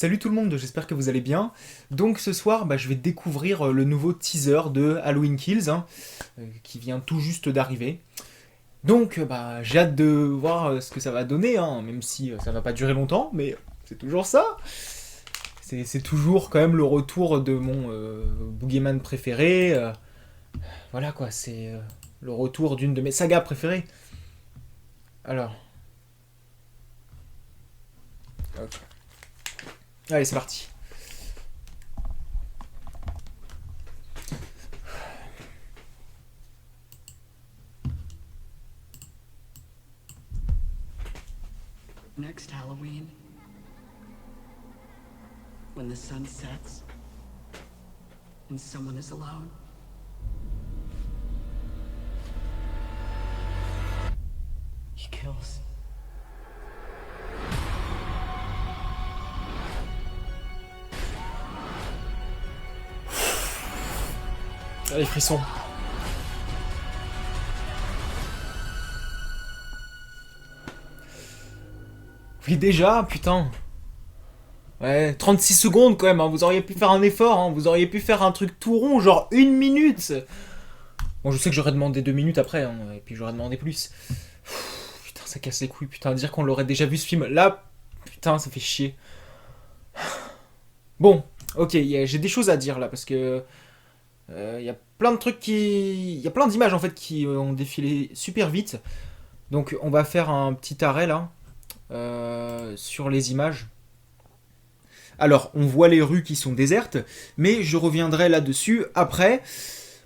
Salut tout le monde, j'espère que vous allez bien. Donc ce soir, je vais découvrir le nouveau teaser de Halloween Kills, qui vient tout juste d'arriver. Donc j'ai hâte de voir ce que ça va donner, même si ça va pas durer longtemps, mais c'est toujours ça. C'est toujours quand même le retour de mon boogeyman préféré. Voilà quoi, c'est le retour d'une de mes sagas préférées. Alors, hop. Allez, c'est parti. Next Halloween, when the sun sets and someone is alone, he kills. Allez, frisson. Oui, déjà, putain. Ouais, 36 secondes quand même, vous auriez pu faire un effort, vous auriez pu faire un truc tout rond, genre 1 minute. Bon, je sais que j'aurais demandé 2 minutes après, et puis j'aurais demandé plus. Putain, ça casse les couilles, putain, dire qu'on l'aurait déjà vu ce film. Là, putain, ça fait chier. Bon, ok, j'ai des choses à dire là, parce que il y a plein de trucs qui... Il y a plein d'images en fait qui ont défilé super vite. Donc on va faire un petit arrêt là, sur les images. Alors, on voit les rues qui sont désertes, mais je reviendrai là-dessus après,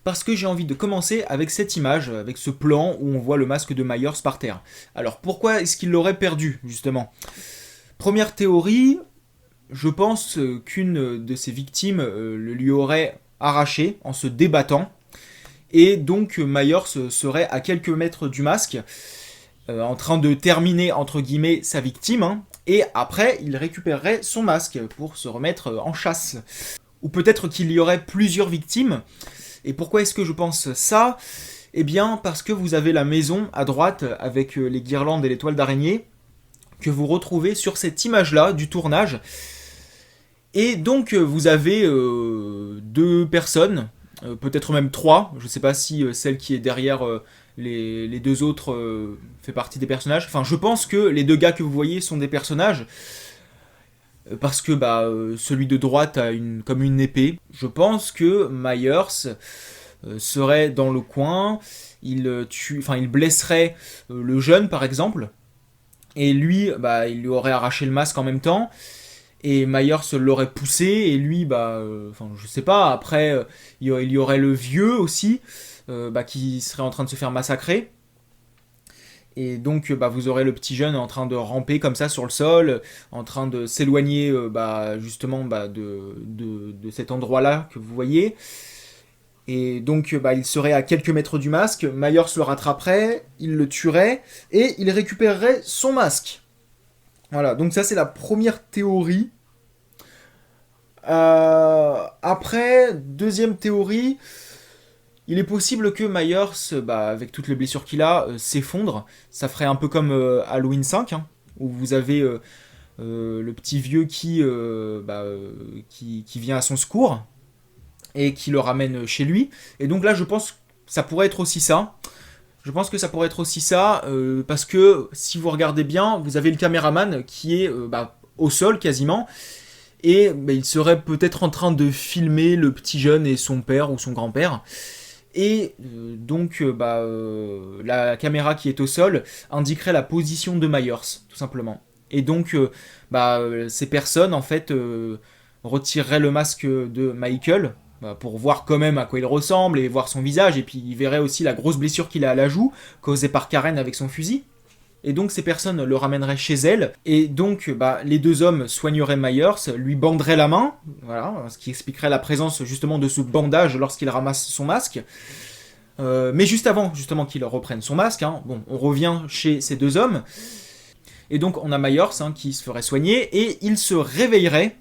parce que j'ai envie de commencer avec cette image, avec ce plan où on voit le masque de Myers par terre. Alors, pourquoi est-ce qu'il l'aurait perdu, justement? Première théorie, je pense qu'une de ses victimes le lui aurait arraché en se débattant, et donc Myers serait à quelques mètres du masque, en train de terminer entre guillemets sa victime, et après il récupérerait son masque pour se remettre en chasse. Ou peut-être qu'il y aurait plusieurs victimes. Et pourquoi est-ce que je pense ça? Eh bien parce que vous avez la maison à droite avec les guirlandes et les toiles d'araignée que vous retrouvez sur cette image-là du tournage. Et donc vous avez deux personnes, peut-être même trois, je ne sais pas si celle qui est derrière les deux autres fait partie des personnages. Enfin, je pense que les deux gars que vous voyez sont des personnages, parce que celui de droite a comme une épée. Je pense que Myers serait dans le coin, il blesserait le jeune par exemple, et lui, il lui aurait arraché le masque en même temps. Et Myers l'aurait poussé, et lui, je sais pas, après, il y aurait le vieux aussi, qui serait en train de se faire massacrer. Et donc, vous aurez le petit jeune en train de ramper comme ça sur le sol, en train de s'éloigner, justement, de cet endroit-là que vous voyez. Et donc, il serait à quelques mètres du masque, Myers le rattraperait, il le tuerait, et il récupérerait son masque. Voilà, donc ça c'est la première théorie. Après, deuxième théorie, il est possible que Myers, avec toutes les blessures qu'il a, s'effondre. Ça ferait un peu comme Halloween 5, où vous avez le petit vieux qui vient à son secours et qui le ramène chez lui. Et donc là, je pense que ça pourrait être aussi ça. Je pense que ça pourrait être aussi ça, parce que si vous regardez bien, vous avez le caméraman qui est au sol quasiment, et il serait peut-être en train de filmer le petit jeune et son père ou son grand-père. Et la caméra qui est au sol indiquerait la position de Myers, tout simplement. Et donc, ces personnes, en fait, retireraient le masque de Michael, pour voir quand même à quoi il ressemble et voir son visage, et puis il verrait aussi la grosse blessure qu'il a à la joue, causée par Karen avec son fusil. Et donc ces personnes le ramèneraient chez elle, et donc les deux hommes soigneraient Myers, lui banderaient la main, voilà, ce qui expliquerait la présence justement de ce bandage lorsqu'il ramasse son masque. Mais juste avant justement qu'il reprenne son masque, on revient chez ces deux hommes, et donc on a Myers qui se ferait soigner, et il se réveillerait,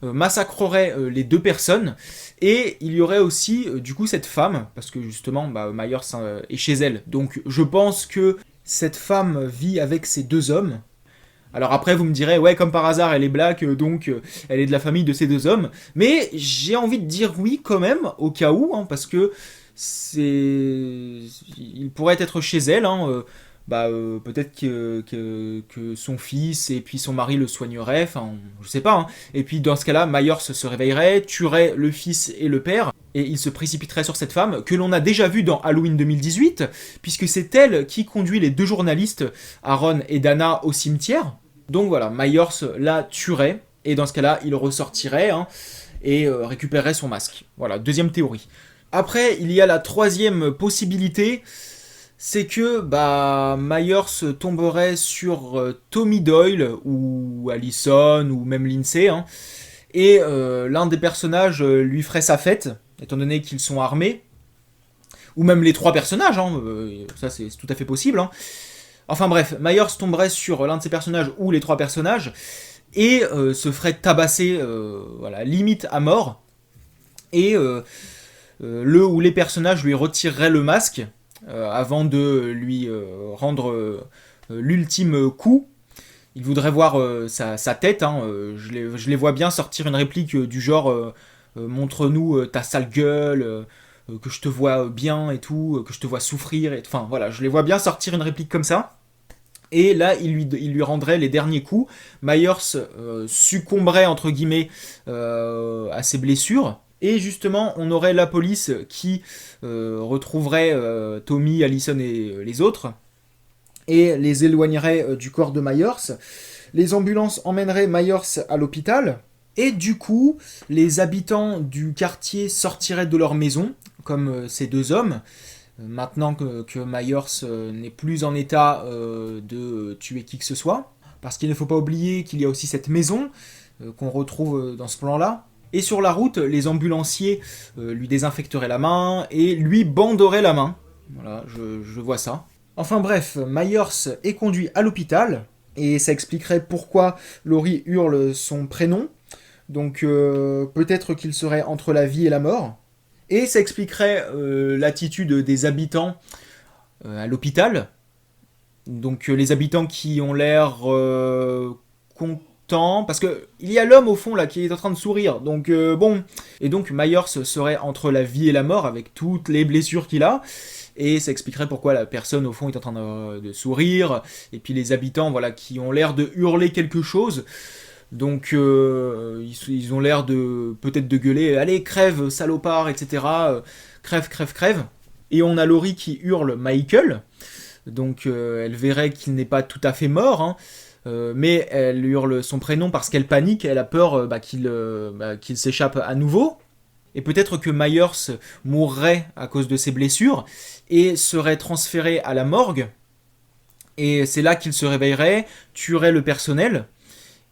massacrerait les deux personnes, et il y aurait aussi du coup cette femme, parce que justement Myers est chez elle, donc je pense que cette femme vit avec ces deux hommes. Alors après, vous me direz, ouais, comme par hasard, elle est black, donc elle est de la famille de ces deux hommes. Mais j'ai envie de dire oui quand même, au cas où, hein, parce que c'est, il pourrait être chez elle. Hein, peut-être que son fils et puis son mari le soigneraient. Enfin, je sais pas. Hein. Et puis dans ce cas-là, Myers se réveillerait, tuerait le fils et le père. Et il se précipiterait sur cette femme que l'on a déjà vue dans Halloween 2018, puisque c'est elle qui conduit les deux journalistes, Aaron et Dana, au cimetière. Donc voilà, Myers la tuerait, et dans ce cas-là, il ressortirait hein, et récupérerait son masque. Voilà, deuxième théorie. Après, il y a la troisième possibilité, c'est que Myers tomberait sur Tommy Doyle, ou Allison, ou même Lindsay, hein, et l'un des personnages lui ferait sa fête, étant donné qu'ils sont armés, ou même les trois personnages, hein, ça c'est tout à fait possible. Hein. Enfin bref, Myers tomberait sur l'un de ces personnages ou les trois personnages et se ferait tabasser, voilà, limite à mort. Et le ou les personnages lui retireraient le masque avant de lui rendre l'ultime coup. Il voudrait voir sa tête. Hein, je les vois bien sortir une réplique du genre montre-nous ta sale gueule. Que je te vois bien et tout, que je te vois souffrir. Enfin voilà, je les vois bien sortir une réplique comme ça. Et là, il lui rendrait les derniers coups. Myers succomberait, entre guillemets, à ses blessures. Et justement, on aurait la police qui retrouverait Tommy, Allison et les autres. Et les éloignerait du corps de Myers. Les ambulances emmèneraient Myers à l'hôpital. Et du coup, les habitants du quartier sortiraient de leur maison, comme ces deux hommes. Maintenant que Myers n'est plus en état de tuer qui que ce soit. Parce qu'il ne faut pas oublier qu'il y a aussi cette maison qu'on retrouve dans ce plan-là. Et sur la route, les ambulanciers lui désinfecteraient la main et lui banderaient la main. Voilà, je vois ça. Enfin bref, Myers est conduit à l'hôpital. Et ça expliquerait pourquoi Laurie hurle son prénom. Donc peut-être qu'il serait entre la vie et la mort. Et ça expliquerait l'attitude des habitants à l'hôpital. Donc les habitants qui ont l'air contents. Parce qu'il y a l'homme au fond là qui est en train de sourire. Donc bon. Et donc Myers serait entre la vie et la mort avec toutes les blessures qu'il a. Et ça expliquerait pourquoi la personne au fond est en train de sourire. Et puis les habitants voilà, qui ont l'air de hurler quelque chose. Donc ils ont l'air de peut-être de gueuler allez crève salopard etc crève crève crève et on a Laurie qui hurle Michael donc elle verrait qu'il n'est pas tout à fait mort hein, mais elle hurle son prénom parce qu'elle panique, elle a peur qu'il s'échappe à nouveau et peut-être que Myers mourrait à cause de ses blessures et serait transféré à la morgue et c'est là qu'il se réveillerait, tuerait le personnel.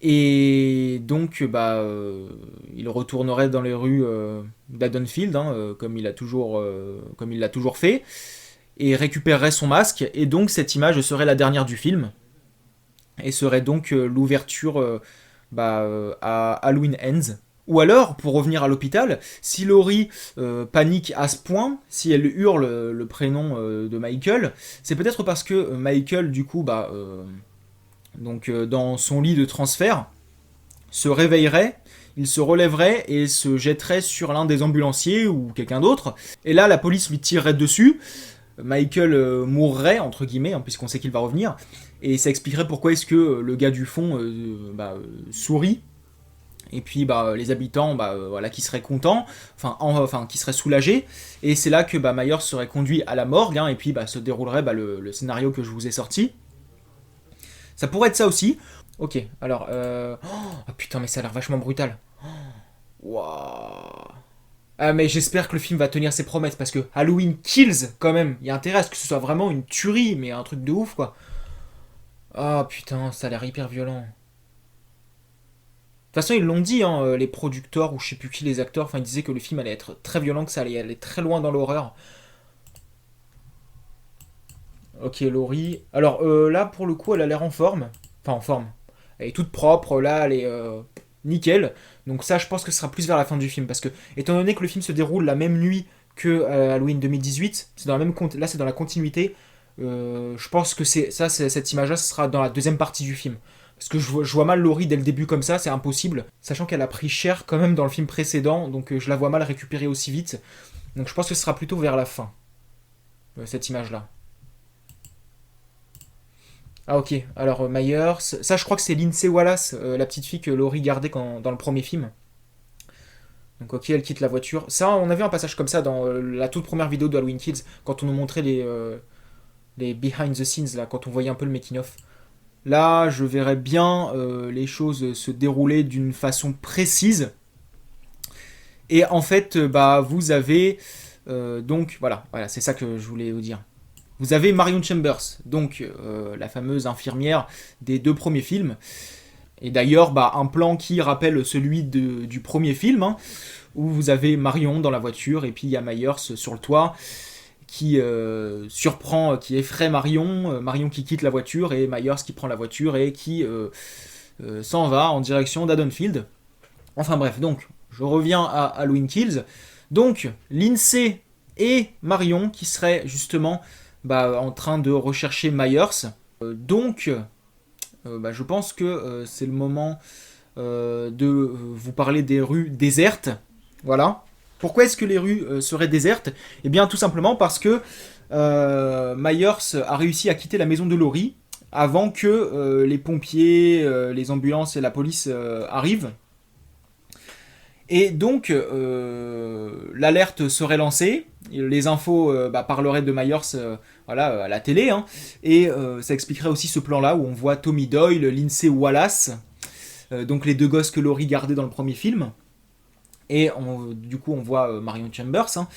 Et donc, il retournerait dans les rues d'Haddonfield, hein, comme il l'a toujours fait, et récupérerait son masque. Et donc, cette image serait la dernière du film, et serait donc l'ouverture à Halloween Ends. Ou alors, pour revenir à l'hôpital, si Laurie panique à ce point, si elle hurle le prénom de Michael, c'est peut-être parce que Michael, du coup, donc dans son lit de transfert, se réveillerait, il se relèverait et se jetterait sur l'un des ambulanciers ou quelqu'un d'autre. Et là, la police lui tirerait dessus. Michael mourrait, entre guillemets, hein, puisqu'on sait qu'il va revenir. Et ça expliquerait pourquoi est-ce que le gars du fond sourit. Et puis les habitants voilà, qui seraient contents, qui seraient soulagés. Et c'est là que Myers serait conduit à la morgue, hein, et puis se déroulerait le scénario que je vous ai sorti. Ça pourrait être ça aussi. Ok, alors... Oh putain, mais ça a l'air vachement brutal. Waouh. Ah, mais j'espère que le film va tenir ses promesses, parce que Halloween Kills, quand même, il y a intérêt à ce que ce soit vraiment une tuerie, mais un truc de ouf, quoi. Ah putain, ça a l'air hyper violent. De toute façon, ils l'ont dit, hein, les producteurs, ou je sais plus qui, les acteurs, enfin, ils disaient que le film allait être très violent, que ça allait aller très loin dans l'horreur. Ok, Laurie. Alors là, pour le coup, elle a l'air en forme. Enfin, en forme. Elle est toute propre, là, elle est nickel. Donc ça, je pense que ce sera plus vers la fin du film. Parce que, étant donné que le film se déroule la même nuit que Halloween 2018, c'est dans la même là, c'est dans la continuité. Je pense que cette image-là, ce sera dans la deuxième partie du film. Parce que je vois mal Laurie dès le début comme ça, c'est impossible. Sachant qu'elle a pris cher quand même dans le film précédent, donc je la vois mal récupérer aussi vite. Donc je pense que ce sera plutôt vers la fin, cette image-là. Ah ok, alors Myers, ça je crois que c'est Lindsay Wallace, la petite fille que Laurie gardait dans le premier film. Donc ok, elle quitte la voiture. Ça, on avait un passage comme ça dans la toute première vidéo de Halloween Kills, quand on nous montrait les behind the scenes, là, quand on voyait un peu le making-of. Là, je verrais bien les choses se dérouler d'une façon précise. Et en fait, bah, vous avez... donc, voilà, c'est ça que je voulais vous dire. Vous avez Marion Chambers, donc la fameuse infirmière des 2 premiers films. Et d'ailleurs, bah, un plan qui rappelle celui du premier film, hein, où vous avez Marion dans la voiture, et puis il y a Myers sur le toit, qui surprend, qui effraie Marion, Marion qui quitte la voiture, et Myers qui prend la voiture et qui s'en va en direction d'Haddonfield. Enfin bref, donc, je reviens à Halloween Kills. Donc, Lindsay et Marion qui seraient justement en train de rechercher Myers. Donc, je pense que c'est le moment de vous parler des rues désertes. Voilà. Pourquoi est-ce que les rues seraient désertes? Eh bien, tout simplement parce que Myers a réussi à quitter la maison de Laurie avant que les pompiers, les ambulances et la police arrivent. Et donc, l'alerte serait lancée, les infos parleraient de Myers à la télé, hein, et ça expliquerait aussi ce plan-là où on voit Tommy Doyle, Lindsay Wallace, donc les 2 gosses que Laurie gardait dans le premier film, et du coup on voit Marion Chambers, hein,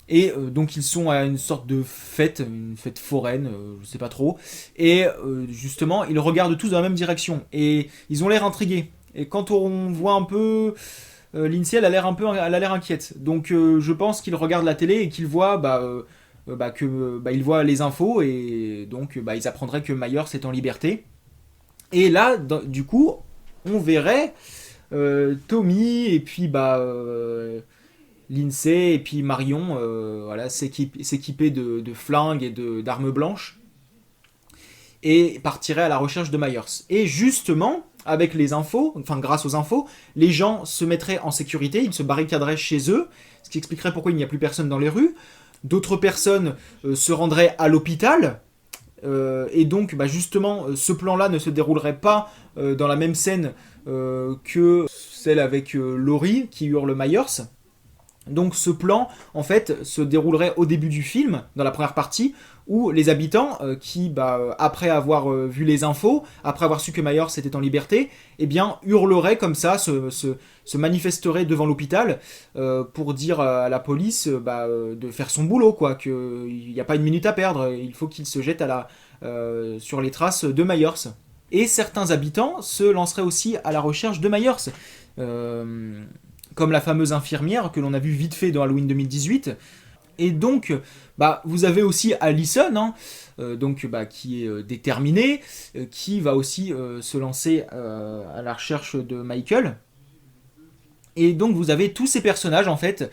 et donc ils sont à une sorte de fête, une fête foraine, je sais pas trop, et justement ils regardent tous dans la même direction, et ils ont l'air intrigués, et quand on voit un peu... Lindsay, elle a l'air inquiète. Donc je pense qu'il regarde la télé et qu'il voit il voit les infos et donc ils apprendraient que Myers est en liberté. Et là, du coup, on verrait Tommy et puis Lindsay et puis Marion s'équiper de flingues et d'armes blanches et partirait à la recherche de Myers. Et justement, avec les infos, enfin grâce aux infos, les gens se mettraient en sécurité, ils se barricaderaient chez eux, ce qui expliquerait pourquoi il n'y a plus personne dans les rues. D'autres personnes se rendraient à l'hôpital, et donc justement ce plan-là ne se déroulerait pas dans la même scène que celle avec Laurie qui hurle Myers. Donc ce plan, en fait, se déroulerait au début du film, dans la première partie, où les habitants qui, après avoir vu les infos, après avoir su que Myers était en liberté, eh bien, hurleraient comme ça, se manifesteraient devant l'hôpital pour dire à la police de faire son boulot, quoi, qu'il n'y a pas une minute à perdre, il faut qu'il se jette sur les traces de Myers. Et certains habitants se lanceraient aussi à la recherche de Myers. Comme la fameuse infirmière que l'on a vu vite fait dans Halloween 2018. Et donc, vous avez aussi Allison, hein, qui est déterminée, qui va aussi se lancer à la recherche de Michael. Et donc vous avez tous ces personnages en fait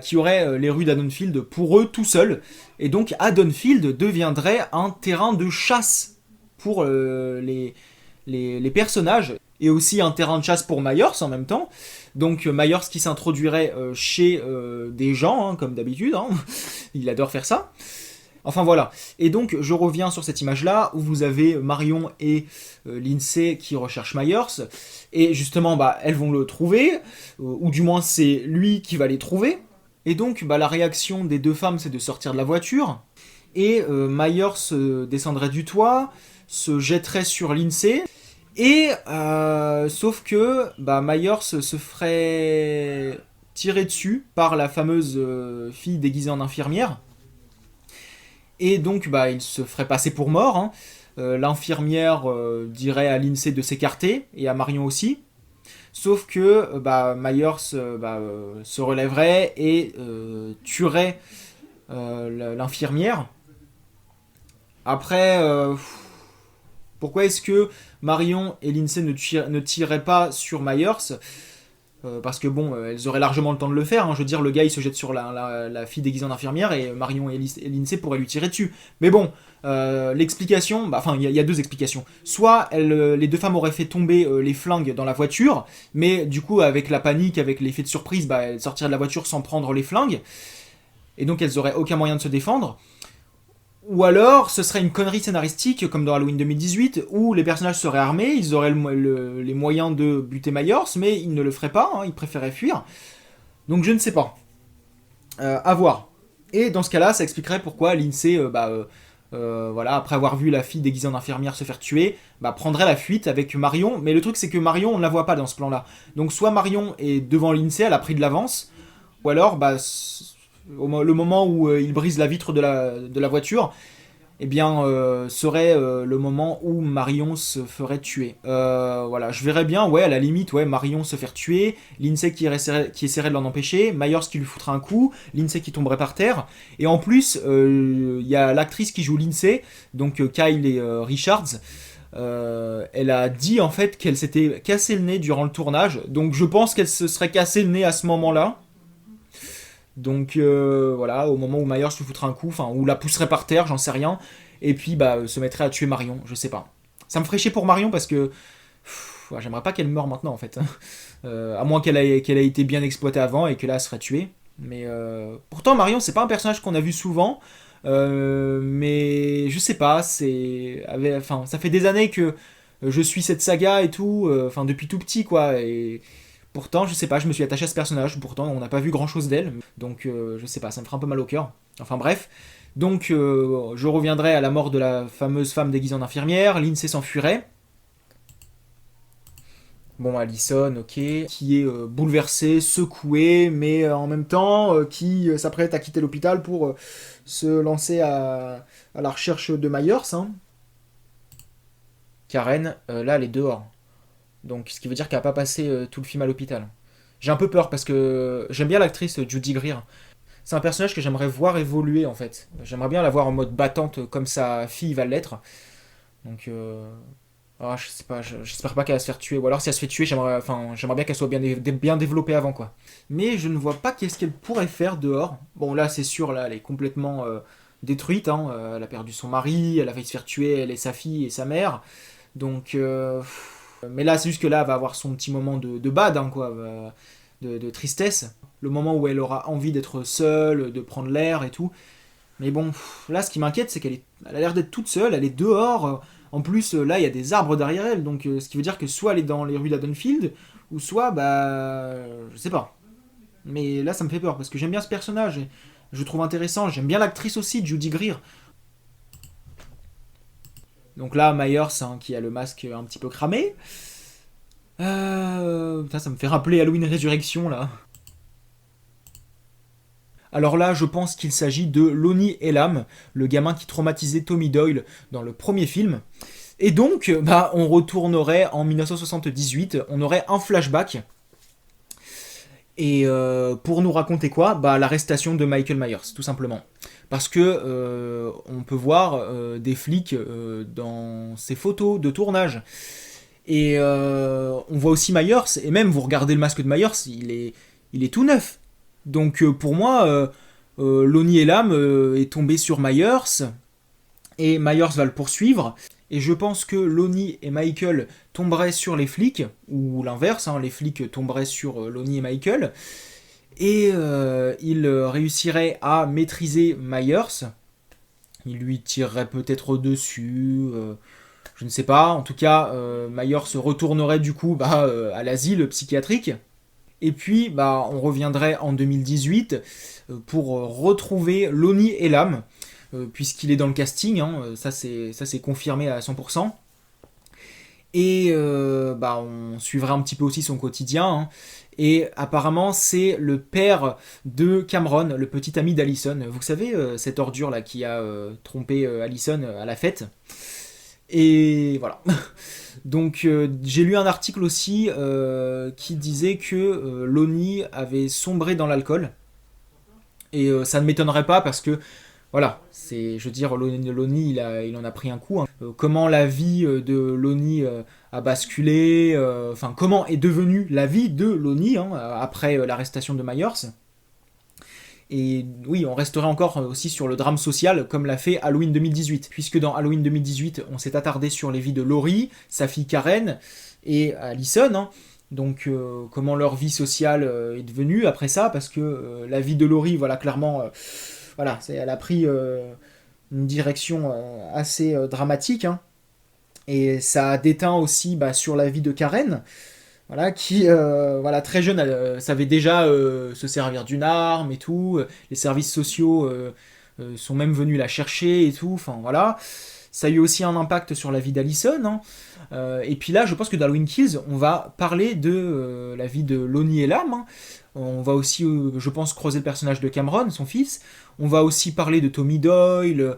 qui auraient les rues d'Haddonfield pour eux tout seuls. Et donc Haddonfield deviendrait un terrain de chasse pour les personnages et aussi un terrain de chasse pour Myers en même temps. Donc Myers qui s'introduirait chez des gens, hein, comme d'habitude, hein. Il adore faire ça. Enfin voilà. Et donc je reviens sur cette image-là où vous avez Marion et Lindsay qui recherchent Myers. Et justement, elles vont le trouver, ou du moins c'est lui qui va les trouver. Et donc la réaction des 2 femmes, c'est de sortir de la voiture. Et Myers descendrait du toit, se jetterait sur Lindsay. Et sauf que Myers se ferait tirer dessus par la fameuse fille déguisée en infirmière. Et donc il se ferait passer pour mort, hein. L'infirmière dirait à Lindsay de s'écarter et à Marion aussi. Sauf que Myers se relèverait et tuerait l'infirmière. Après, pourquoi est-ce que Marion et Lindsay ne tireraient pas sur Myers? Parce que bon, elles auraient largement le temps de le faire. Hein. Je veux dire, le gars il se jette sur la fille déguisée en infirmière et Marion et Lindsay pourraient lui tirer dessus. Mais bon, l'explication, enfin il y a deux explications. Soit les deux femmes auraient fait tomber les flingues dans la voiture, mais du coup avec la panique, avec l'effet de surprise, elles sortiraient de la voiture sans prendre les flingues. Et donc elles auraient aucun moyen de se défendre. Ou alors, ce serait une connerie scénaristique, comme dans Halloween 2018, où les personnages seraient armés, ils auraient les moyens de buter Myers, mais ils ne le feraient pas, hein, ils préféraient fuir. Donc je ne sais pas. À voir. Et dans ce cas-là, ça expliquerait pourquoi Lindsay, voilà, après avoir vu la fille déguisée en infirmière se faire tuer, prendrait la fuite avec Marion. Mais le truc, c'est que Marion, on ne la voit pas dans ce plan-là. Donc soit Marion est devant Lindsay, elle a pris de l'avance, ou alors, le moment où il brise la vitre de la voiture, eh bien, serait le moment où Marion se ferait tuer. Voilà, je verrais bien, ouais, à la limite, ouais, Marion se faire tuer, Lindsay qui essaierait de l'en empêcher, Myers qui lui foutrait un coup, Lindsay qui tomberait par terre, et en plus, il y a l'actrice qui joue Lindsay, donc Kyle et Richards. Elle a dit en fait qu'elle s'était cassé le nez durant le tournage, donc je pense qu'elle se serait cassé le nez à ce moment-là. Donc voilà, au moment où Myers lui foutrait un coup, enfin, ou la pousserait par terre, j'en sais rien, et puis se mettrait à tuer Marion, je sais pas. Ça me ferait chier pour Marion parce que j'aimerais pas qu'elle meure maintenant en fait. À moins qu'elle ait été bien exploitée avant et que là elle serait tuée. Mais pourtant Marion c'est pas un personnage qu'on a vu souvent, mais je sais pas, enfin, ça fait des années que je suis cette saga et tout, enfin depuis tout petit quoi, et pourtant, je sais pas, je me suis attaché à ce personnage, pourtant on n'a pas vu grand chose d'elle, donc je sais pas, ça me ferait un peu mal au cœur. Enfin bref, donc je reviendrai à la mort de la fameuse femme déguisée en infirmière, Lindsay s'enfuirait. Bon, Allison, ok, qui est bouleversée, secouée, mais en même temps qui s'apprête à quitter l'hôpital pour se lancer à la recherche de Myers. Hein. Karen, là elle est dehors. Donc, ce qui veut dire qu'elle n'a pas passé tout le film à l'hôpital. J'ai un peu peur parce que j'aime bien l'actrice Judy Greer. C'est un personnage que j'aimerais voir évoluer en fait. J'aimerais bien la voir en mode battante comme sa fille va l'être. Donc, je sais pas, j'espère pas qu'elle va se faire tuer. Ou alors si elle se fait tuer, j'aimerais bien qu'elle soit bien développée avant quoi. Mais je ne vois pas qu'est-ce qu'elle pourrait faire dehors. Bon là c'est sûr, là elle est complètement détruite. Hein. Elle a perdu son mari, elle a failli se faire tuer, elle et sa fille et sa mère. Donc... mais là, c'est juste que là, elle va avoir son petit moment de bad, hein, quoi, de tristesse. Le moment où elle aura envie d'être seule, de prendre l'air et tout. Mais bon, là, ce qui m'inquiète, c'est qu'elle a l'air d'être toute seule, elle est dehors. En plus, là, il y a des arbres derrière elle, donc ce qui veut dire que soit elle est dans les rues d'Haddonfield, ou soit, je sais pas. Mais là, ça me fait peur, parce que j'aime bien ce personnage, et je le trouve intéressant. J'aime bien l'actrice aussi, Judy Greer. Donc là, Myers, hein, qui a le masque un petit peu cramé. Ça me fait rappeler Halloween Résurrection, là. Alors là, je pense qu'il s'agit de Lonnie Elam, le gamin qui traumatisait Tommy Doyle dans le premier film. Et donc, on retournerait en 1978, on aurait un flashback. Et pour nous raconter quoi ? L'arrestation de Michael Myers, tout simplement. Parce que on peut voir des flics dans ces photos de tournage. Et on voit aussi Myers, et même vous regardez le masque de Myers, il est tout neuf. Donc pour moi, Lonnie Elam est tombé sur Myers, et Myers va le poursuivre. Et je pense que Lonnie et Michael tomberaient sur les flics, ou l'inverse, hein, les flics tomberaient sur Lonnie et Michael, et ils réussiraient à maîtriser Myers. Ils lui tireraient peut-être au-dessus, je ne sais pas. En tout cas, Myers se retournerait du coup à l'asile psychiatrique. Et puis, on reviendrait en 2018 pour retrouver Lonnie Elam, puisqu'il est dans le casting, hein, ça c'est confirmé à 100%. Et on suivrait un petit peu aussi son quotidien. Hein. Et apparemment, c'est le père de Cameron, le petit ami d'Allison. Vous savez, cette ordure là qui a trompé Allison à la fête. Et voilà. Donc j'ai lu un article aussi qui disait que Lonnie avait sombré dans l'alcool. Et ça ne m'étonnerait pas parce que voilà, je veux dire, Lonnie, il en a pris un coup, hein. Comment la vie de Lonnie a basculé, enfin, comment est devenue la vie de Lonnie, hein, après l'arrestation de Myers. Et oui, on resterait encore aussi sur le drame social, comme l'a fait Halloween 2018, puisque dans Halloween 2018, on s'est attardé sur les vies de Laurie, sa fille Karen et Allison, hein. Donc comment leur vie sociale est devenue après ça, parce que la vie de Laurie, voilà, clairement, voilà, elle a pris une direction assez dramatique, hein. Et ça a déteint aussi bah, sur la vie de Karen, voilà, qui, voilà, très jeune, elle savait déjà se servir d'une arme et tout. Les services sociaux sont même venus la chercher et tout. Enfin, voilà. Ça a eu aussi un impact sur la vie d'Allison, hein. Et puis là, je pense que dans Halloween Kills, on va parler de la vie de Lonnie et Lam, hein. On va aussi, je pense, creuser le personnage de Cameron, son fils. On va aussi parler de Tommy Doyle,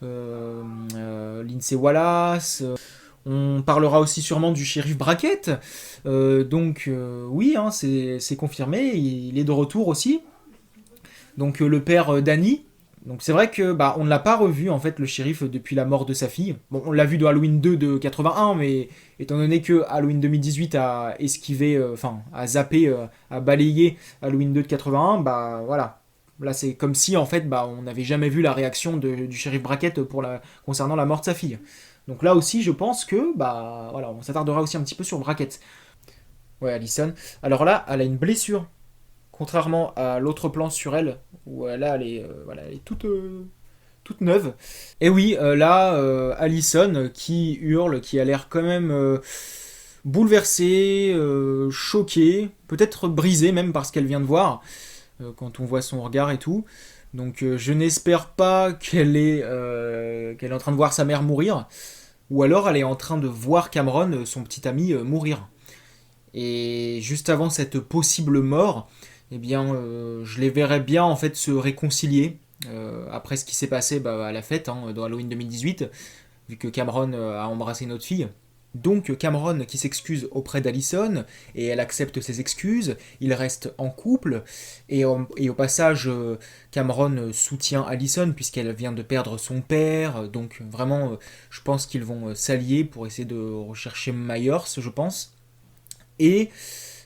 Lindsay Wallace. On parlera aussi sûrement du shérif Brackett. Donc oui, hein, c'est confirmé, il est de retour aussi. Donc le père Danny. Donc c'est vrai que bah on ne l'a pas revu en fait le shérif depuis la mort de sa fille. Bon, on l'a vu dans Halloween 2 de 81, mais étant donné que Halloween 2018 a esquivé, enfin a zappé, a balayé Halloween 2 de 81, bah voilà. Là c'est comme si en fait bah on n'avait jamais vu la réaction du shérif Brackett concernant la mort de sa fille. Donc là aussi je pense que bah voilà on s'attardera aussi un petit peu sur Brackett. Ouais, Allison. Alors là, elle a une blessure. Contrairement à l'autre plan sur elle, où là, voilà, elle est toute neuve. Et oui, là, Allison qui hurle, qui a l'air quand même bouleversée, choquée, peut-être brisée même par ce qu'elle vient de voir, quand on voit son regard et tout. Donc je n'espère pas qu'elle est en train de voir sa mère mourir, ou alors elle est en train de voir Cameron, son petit ami, mourir. Et juste avant cette possible mort, eh bien, je les verrais bien en fait se réconcilier après ce qui s'est passé bah, à la fête, hein, dans Halloween 2018, vu que Cameron a embrassé notre fille. Donc Cameron qui s'excuse auprès d'Allison et elle accepte ses excuses, ils restent en couple et au passage Cameron soutient Allison puisqu'elle vient de perdre son père, donc vraiment je pense qu'ils vont s'allier pour essayer de rechercher Myers, je pense. Et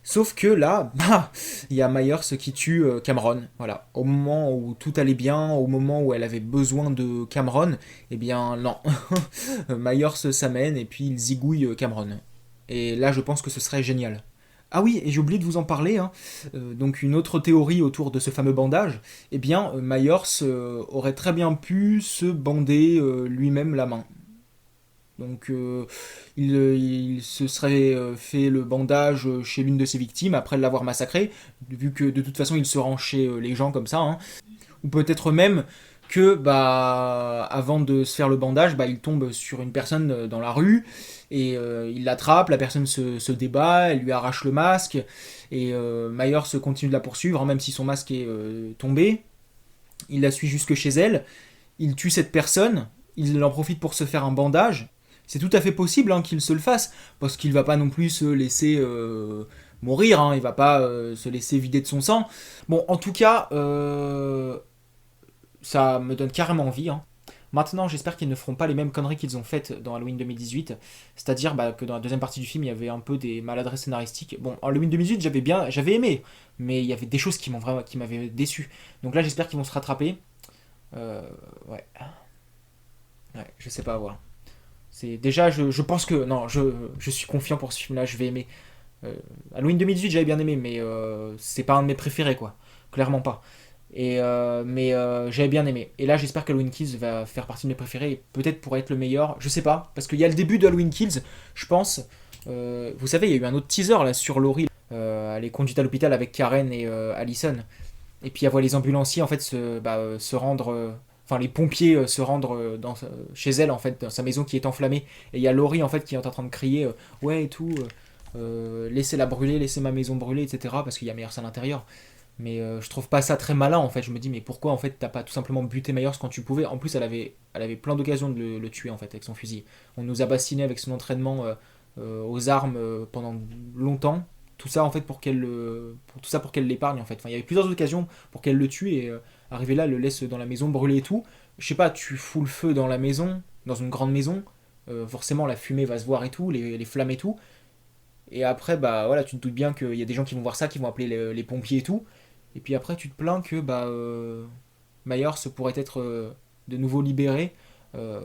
sauf que là, bah, il y a Myers qui tue Cameron. Voilà, au moment où tout allait bien, au moment où elle avait besoin de Cameron, eh bien non, Myers s'amène et puis il zigouille Cameron. Et là, je pense que ce serait génial. Ah oui, et j'ai oublié de vous en parler, hein. Donc une autre théorie autour de ce fameux bandage, eh bien Myers aurait très bien pu se bander lui-même la main. Donc il se serait fait le bandage chez l'une de ses victimes après l'avoir massacré, vu que de toute façon il se rend chez les gens comme ça, hein. Ou peut-être même que bah avant de se faire le bandage, bah, il tombe sur une personne dans la rue et il l'attrape, la personne se débat, elle lui arrache le masque et Myers continue de la poursuivre, hein, même si son masque est tombé. Il la suit jusque chez elle, il tue cette personne, il en profite pour se faire un bandage. C'est tout à fait possible hein, qu'il se le fasse, parce qu'il va pas non plus se laisser mourir, hein, il va pas se laisser vider de son sang. Bon, en tout cas, ça me donne carrément envie, hein. Maintenant, j'espère qu'ils ne feront pas les mêmes conneries qu'ils ont faites dans Halloween 2018, c'est-à-dire bah, que dans la deuxième partie du film, il y avait un peu des maladresses scénaristiques. Bon, Halloween 2018, j'avais aimé, mais il y avait des choses qui m'avaient déçu. Donc là, j'espère qu'ils vont se rattraper. Euh, ouais, ouais, je sais pas, voir. C'est déjà, je pense que non, je suis confiant pour ce film-là, je vais aimer. Halloween 2018, j'avais bien aimé, mais c'est pas un de mes préférés, quoi. Clairement pas. Mais j'avais bien aimé. Et là, j'espère que Halloween Kills va faire partie de mes préférés, et peut-être pourrait être le meilleur. Je sais pas, parce qu'il y a le début de Halloween Kills, je pense. Vous savez, il y a eu un autre teaser là sur Laurie. Elle est conduite à l'hôpital avec Karen et Allison. Et puis elle voit les ambulanciers en fait se rendre. Enfin, les pompiers se rendre chez elle en fait, dans sa maison qui est enflammée. Et il y a Laurie en fait qui est en train de crier ouais et tout, laissez-la brûler, laissez ma maison brûler, etc. Parce qu'il y a Myers à l'intérieur. Mais je trouve pas ça très malin en fait. Je me dis, mais pourquoi en fait t'as pas tout simplement buté Myers quand tu pouvais. En plus, elle avait plein d'occasions de le tuer en fait avec son fusil. On nous a bassiné avec son entraînement aux armes pendant longtemps. Tout ça en fait pour qu'elle l'épargne en fait. Enfin, il y avait plusieurs occasions pour qu'elle le tue et arriver là, le laisse dans la maison, brûler et tout. Je sais pas, tu fous le feu dans la maison, dans une grande maison, forcément la fumée va se voir et tout, les flammes et tout. Et après, bah voilà, tu te doutes bien qu'il y a des gens qui vont voir ça, qui vont appeler les pompiers et tout. Et puis après, tu te plains que Myers pourrait être de nouveau libéré euh,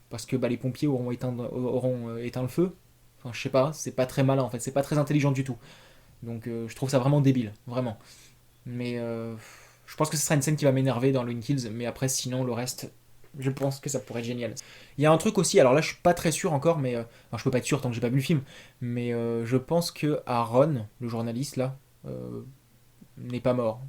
parce que les pompiers auront éteint le feu. Enfin, je sais pas, c'est pas très malin en fait, c'est pas très intelligent du tout. Donc je trouve ça vraiment débile, vraiment. Mais je pense que ce sera une scène qui va m'énerver dans Lone Kills, mais après, sinon, le reste, je pense que ça pourrait être génial. Il y a un truc aussi, alors là, je suis pas très sûr encore, mais. Enfin, je peux pas être sûr tant que j'ai pas vu le film, mais je pense que Aaron, le journaliste là, euh, n'est pas mort.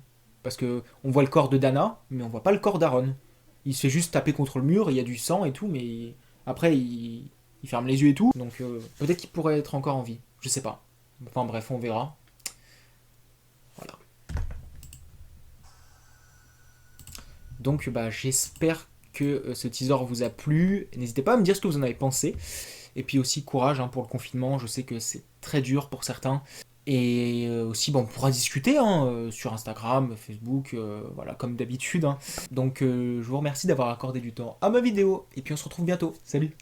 Parce que on voit le corps de Dana, mais on voit pas le corps d'Aaron. Il se fait juste taper contre le mur, il y a du sang et tout, mais après, il ferme les yeux et tout, donc peut-être qu'il pourrait être encore en vie, je sais pas. Enfin bref, on verra. Voilà. Donc j'espère que ce teaser vous a plu. N'hésitez pas à me dire ce que vous en avez pensé. Et puis aussi courage pour le confinement, je sais que c'est très dur pour certains. Et aussi on pourra discuter sur Instagram, Facebook, voilà comme d'habitude. Donc je vous remercie d'avoir accordé du temps à ma vidéo. Et puis on se retrouve bientôt. Salut.